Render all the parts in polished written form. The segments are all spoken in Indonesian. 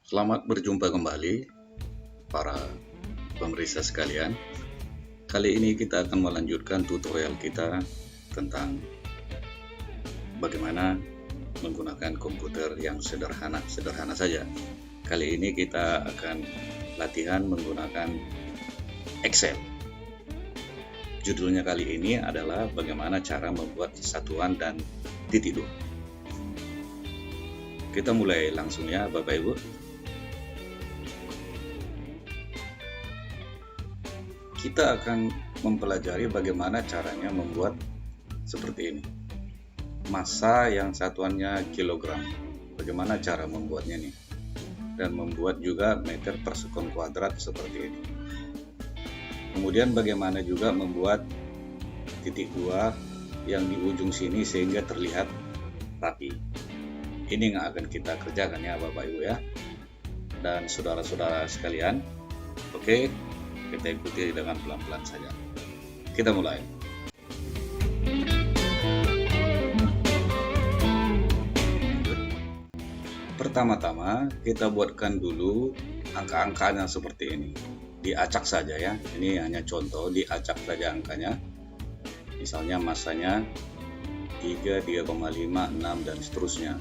Selamat berjumpa kembali para pemirsa sekalian. Kali ini kita akan melanjutkan tutorial kita tentang bagaimana menggunakan komputer yang sederhana saja. Kali ini kita akan latihan menggunakan Excel. Judulnya kali ini adalah bagaimana cara membuat satuan dan titik dua. Kita mulai langsung ya Bapak Ibu. Kita akan mempelajari bagaimana caranya membuat seperti ini. Massa yang satuannya kilogram. Bagaimana cara membuatnya nih? Dan membuat juga meter per sekon kuadrat seperti ini. Kemudian bagaimana juga membuat titik dua yang di ujung sini sehingga terlihat rapi. Ini yang akan kita kerjakan ya Bapak Ibu ya. Dan saudara-saudara sekalian. Oke, kita ikuti dengan pelan-pelan saja. Kita mulai. Pertama-tama kita buatkan dulu angka-angkanya seperti ini. Diacak saja ya. Ini hanya contoh, diacak saja angkanya. Misalnya masanya 3, 3,5, 6 dan seterusnya.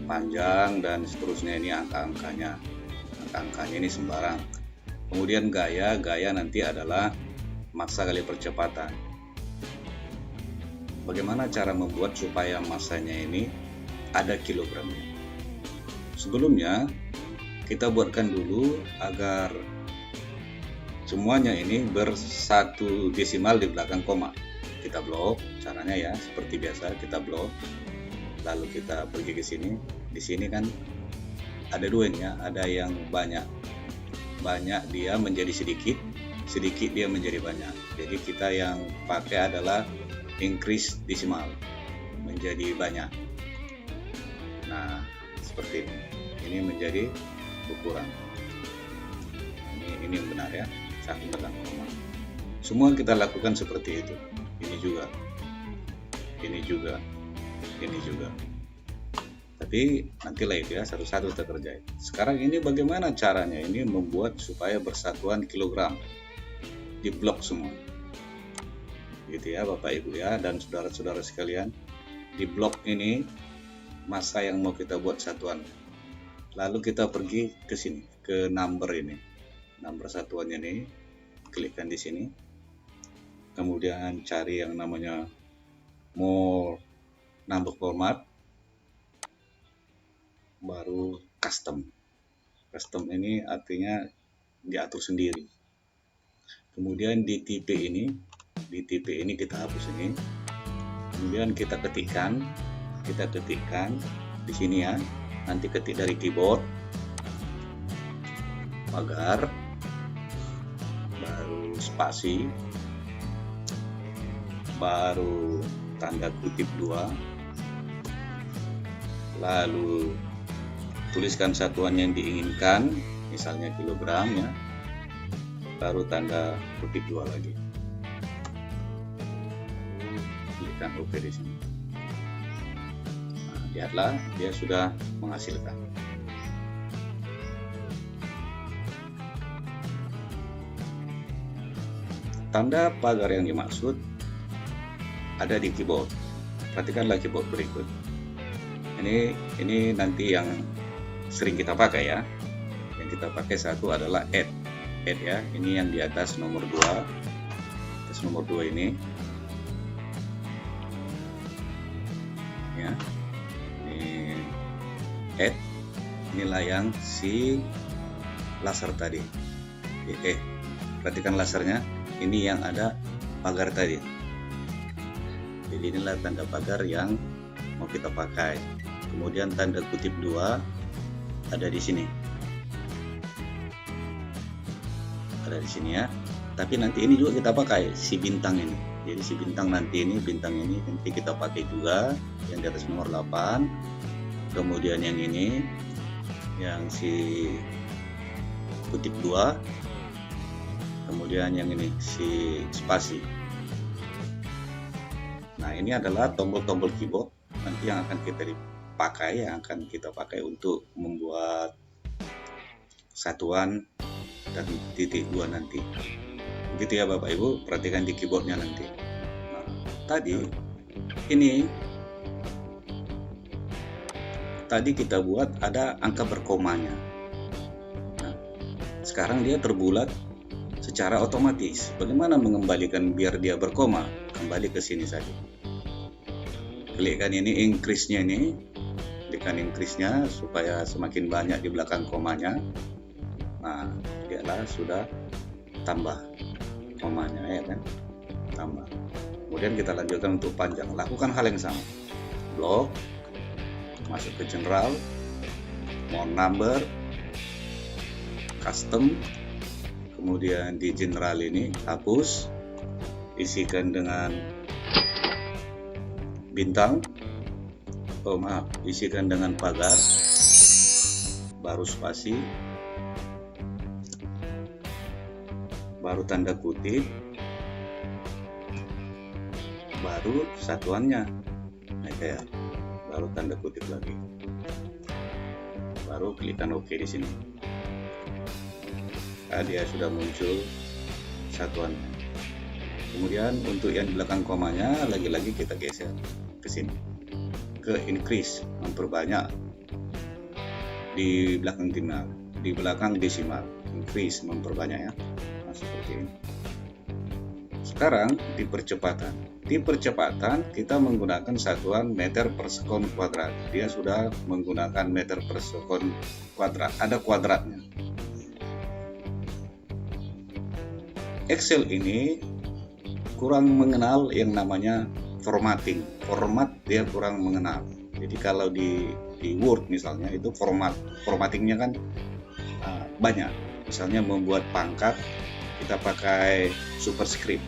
Panjang dan seterusnya, ini angka-angkanya. Angka-angkanya ini sembarang. Kemudian gaya nanti adalah massa kali percepatan. Bagaimana cara membuat supaya massanya ini ada kilogramnya? Sebelumnya kita buatkan dulu agar semuanya ini bersatu desimal di belakang koma. Kita blok caranya ya, seperti biasa kita blok. Lalu kita pergi ke sini. Di sini kan ada dua nih ya, ada yang banyak dia menjadi sedikit dia menjadi banyak. Jadi kita yang pakai adalah increase desimal, menjadi banyak. Nah seperti ini menjadi berkurang. Ini yang benar ya, satu belakang koma. Semua kita lakukan seperti itu. Ini juga. Tapi nantilah itu ya, satu-satu kita kerjain. Sekarang ini bagaimana caranya ini membuat supaya bersatuan kilogram, di blok semua gitu ya Bapak Ibu ya, dan saudara-saudara sekalian. Di blok ini massa yang mau kita buat satuan. Lalu kita pergi ke sini, ke number ini, number satuannya ini, klikkan di sini. Kemudian cari yang namanya more number format, baru custom ini artinya diatur sendiri. Kemudian di tipe ini kita hapus ini. Kemudian kita ketikkan di sini ya, nanti ketik dari keyboard pagar, baru spasi, baru tanda kutip 2, lalu tuliskan satuan yang diinginkan, misalnya kilogram ya, baru tanda kutip 2 lagi. Klikkan OK di sini. Nah, lihatlah dia sudah menghasilkan. Tanda pagar yang dimaksud ada di keyboard. Perhatikanlah keyboard berikut. Ini nanti yang sering kita pakai ya. Yang kita pakai satu adalah add ya. Ini yang di atas nomor 2. Atas nomor 2 ini. Ya. Ini add. Inilah yang si laser tadi. Perhatikan lasernya. Ini yang ada pagar tadi. Jadi inilah tanda pagar yang mau kita pakai. Kemudian tanda kutip 2 ada di sini. Ada di sini ya. Tapi nanti ini juga kita pakai si bintang ini. Jadi si bintang nanti kita pakai juga yang di atas nomor 8. Kemudian yang ini yang si kutip 2. Kemudian yang ini si spasi. Nah, ini adalah tombol-tombol keyboard nanti yang akan kita pakai untuk membuat satuan dan titik 2 nanti. Begitu ya Bapak Ibu, perhatikan di keyboardnya nanti. Nah, tadi kita buat ada angka berkomanya. Nah, sekarang dia terbulat secara otomatis. Bagaimana mengembalikan biar dia berkoma? Kembali ke sini saja. Klikkan ini increase-nya ini. Klikkan increase-nya supaya semakin banyak di belakang komanya. Nah, dialah sudah tambah komanya ya kan, tambah. Kemudian kita lanjutkan untuk panjang, lakukan hal yang sama. Block, masuk ke general, mau number, custom, kemudian di general ini hapus, isikan dengan bintang, isikan dengan pagar, baru spasi, baru tanda kutip, baru satuannya, ya, baru tanda kutip lagi, baru klikkan OK di sini. Nah, dia sudah muncul satuannya. Kemudian untuk yang di belakang komanya, lagi-lagi kita geser ke sini, ke increase, memperbanyak di belakang desimal, increase, memperbanyak ya. Seperti ini. Sekarang di percepatan kita menggunakan satuan meter per sekon kuadrat. Dia sudah menggunakan meter per sekon kuadrat, ada kuadratnya. Excel ini kurang mengenal yang namanya formatting. Format dia kurang mengenal. Jadi kalau di Word misalnya itu formattingnya kan banyak. Misalnya membuat pangkat, kita pakai superscript,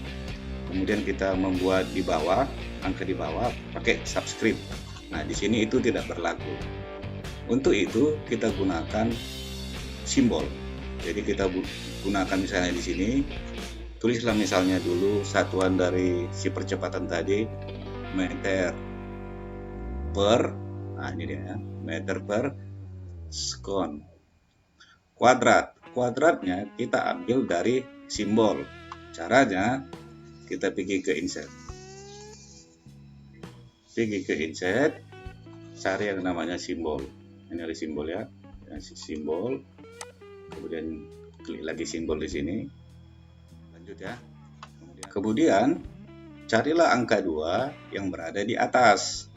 kemudian kita membuat di bawah, angka di bawah pakai subscript. Nah, di sini itu tidak berlaku. Untuk itu kita gunakan simbol. Jadi kita gunakan misalnya di sini, tulislah misalnya dulu satuan dari si percepatan tadi meter per, nah ini dia ya, meter per sekon. Kuadratnya kita ambil dari simbol. Caranya kita pergi ke insert. Cari yang namanya simbol. Ini ada simbol ya. Simbol. Kemudian klik lagi simbol di sini. Lanjut ya. Kemudian carilah angka 2 yang berada di atas.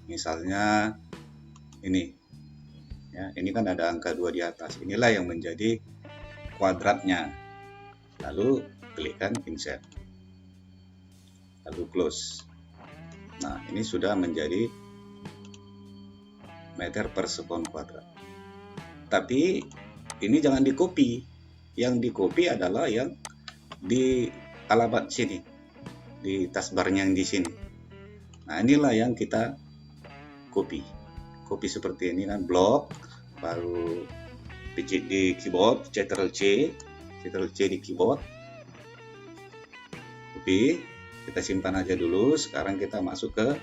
Misalnya ini. Ya, ini kan ada angka 2 di atas. Inilah yang menjadi kuadratnya. Lalu klikkan insert. Lalu close. Nah, ini sudah menjadi meter per sekon kuadrat. Tapi ini jangan di copy. Yang di copy adalah yang di alamat sini, di taskbarnya yang di sini. Nah, inilah yang kita copy. Copy seperti ini kan, blok, baru picit di keyboard, Ctrl C di keyboard, copy, kita simpan aja dulu. Sekarang kita masuk ke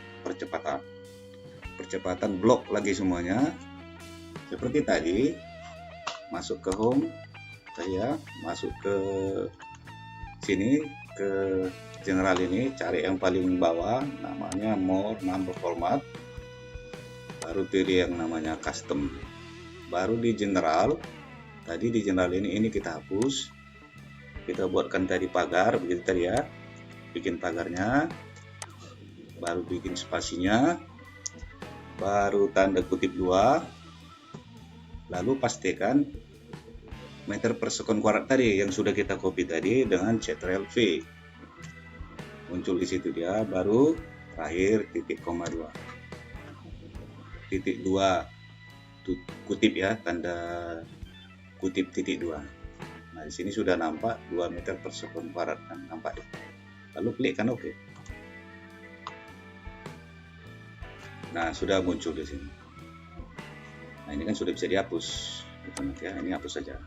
percepatan blok lagi semuanya, seperti tadi, masuk ke home, saya masuk ke sini, ke general ini, cari yang paling bawah, namanya more number format, baru pilih yang namanya custom, baru di general. Tadi di general ini kita hapus, kita buatkan tadi pagar begitu tadi ya, bikin pagarnya, baru bikin spasinya, baru tanda kutip 2, lalu pastikan meter per sekon kuadrat tadi yang sudah kita copy tadi dengan Ctrl V, muncul di situ dia, baru terakhir titik koma 2. Titik 2 kutip ya, tanda kutip titik 2. Nah, di sini sudah nampak 2 meter per sekon kuadrat kan, nampak ya. Lalu klikkan OK. Nah, sudah muncul di sini. Nah, ini kan sudah bisa dihapus ya, ini hapus saja.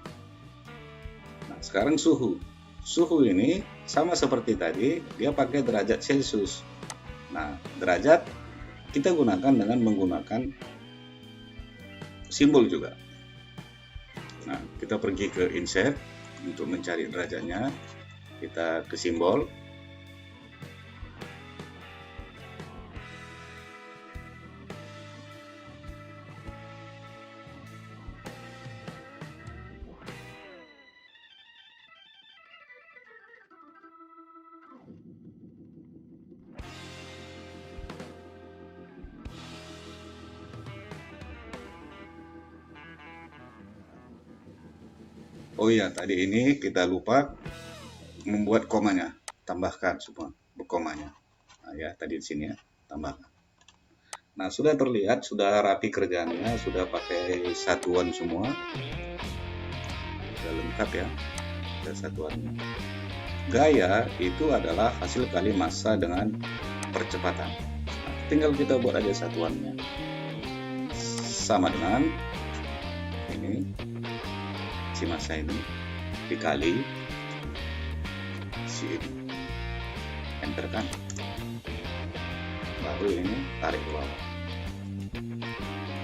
Nah, sekarang suhu ini sama seperti tadi, dia pakai derajat Celcius. Nah, derajat kita gunakan dengan menggunakan simbol juga. Nah, kita pergi ke insert untuk mencari derajatnya. Kita ke simbol. Oh iya, tadi ini kita lupa membuat komanya. Tambahkan semua komanya. Nah, ya, tadi di sini ya, tambahkan. Nah, sudah terlihat, sudah rapi kerjaannya, sudah pakai satuan semua. Sudah lengkap ya, ada satuannya. Gaya itu adalah hasil kali massa dengan percepatan. Nah, tinggal kita buat aja satuannya. Sama dengan ini, si massa ini dikali si ini. Enter kan. Baru ini tarik ke bawah.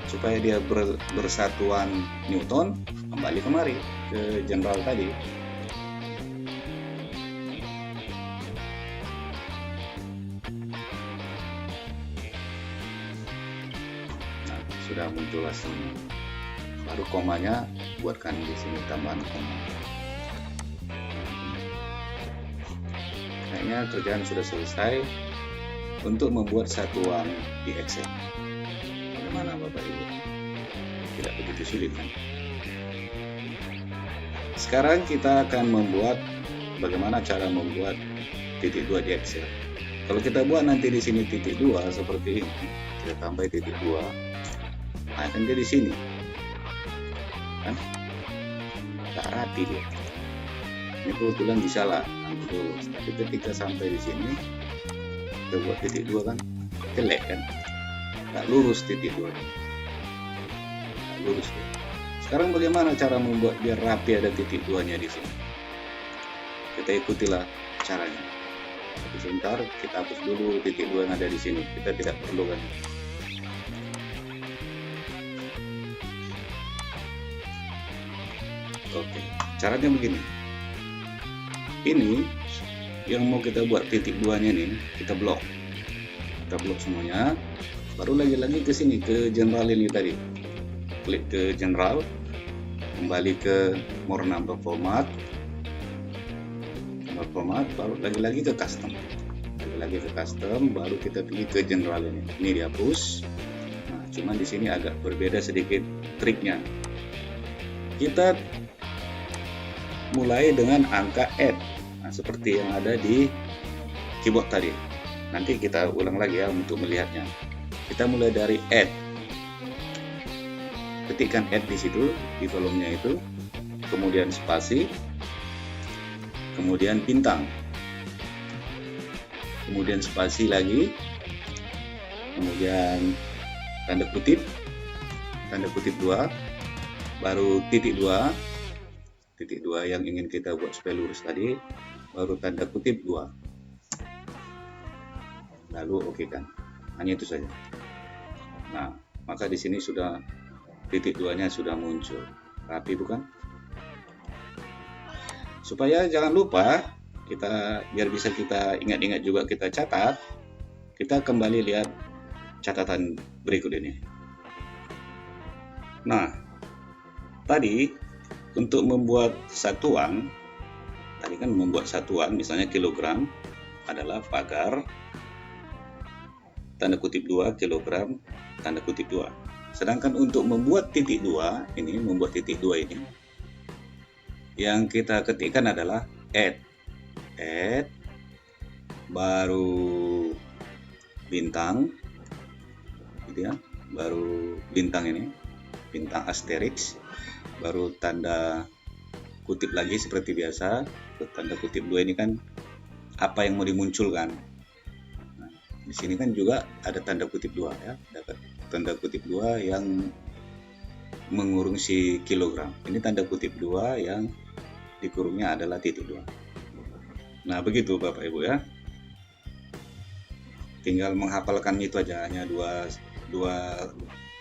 Supaya dia bersatuan Newton, kembali kemari ke general tadi. Nah, sudah muncul hasilnya. Baru komanya buatkan di sini tambahan koma. Kayaknya kerjaan sudah selesai untuk membuat satuan di Excel. Bagaimana Bapak Ibu? Tidak begitu sulit kan? Sekarang kita akan membuat bagaimana cara membuat titik 2 di Excel. Kalau kita buat nanti di sini titik 2 seperti ini, kita tambah titik 2. Nah, kan dia di sini. Kan? Tak rapi dia. Ini kebetulan disalah. Tapi ketika sampai di sini, kita buat titik 2 kan, jelek kan? Tak lurus titik 2. Tak lurus dia. Sekarang bagaimana cara membuat biar rapi ada titik 2-nya di sini? Kita ikutilah caranya. Tapi sebentar kita hapus dulu titik 2 yang ada di sini. Kita tidak perlu kan. Oke, caranya begini. Ini yang mau kita buat titik 2-nya nih, kita blok. Kita blok semuanya. Baru lagi ke sini ke general ini tadi. Klik ke general, kembali ke more number format, baru lagi ke custom, baru kita pilih ke general ini dihapus. Nah, cuman di sini agak berbeda sedikit triknya. Kita mulai dengan angka add, nah, seperti yang ada di keyboard tadi. Nanti kita ulang lagi ya untuk melihatnya. Kita mulai dari add. Ketikkan add di situ, di kolomnya itu, kemudian spasi, kemudian bintang, kemudian spasi lagi, kemudian tanda kutip 2, baru titik 2 yang ingin kita buat supaya lurus tadi, baru tanda kutip 2, lalu oke kan, hanya itu saja. Nah, maka di sini sudah titik 2-nya sudah muncul, rapi bukan? Supaya jangan lupa, biar bisa kita ingat-ingat juga kita catat, kita kembali lihat catatan berikut ini. Nah, tadi untuk membuat satuan, misalnya kilogram adalah pagar tanda kutip 2 kilogram tanda kutip 2. Sedangkan untuk membuat titik 2 ini, yang kita ketikkan adalah add, baru bintang, gitu ya, baru bintang ini, bintang asterisk, baru tanda kutip lagi seperti biasa. Tanda kutip 2 ini kan apa yang mau dimunculkan. Nah, di sini kan juga ada tanda kutip 2 ya, dapat tanda kutip 2 yang mengurung si kilogram. Ini tanda kutip 2 yang dikurungnya adalah titik 2. Nah, begitu Bapak Ibu ya. Tinggal menghafalkan itu aja, hanya dua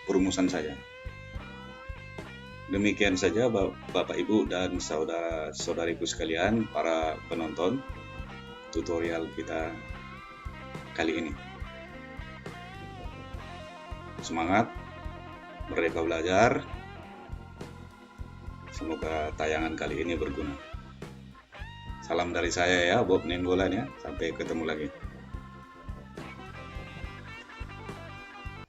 perumusan saja. Demikian saja Bapak Ibu dan saudara-saudariku sekalian, para penonton tutorial kita kali ini. Semangat, merdeka belajar. Semoga tayangan kali ini berguna. Salam dari saya ya, Bob Nenggolan ya. Sampai ketemu lagi.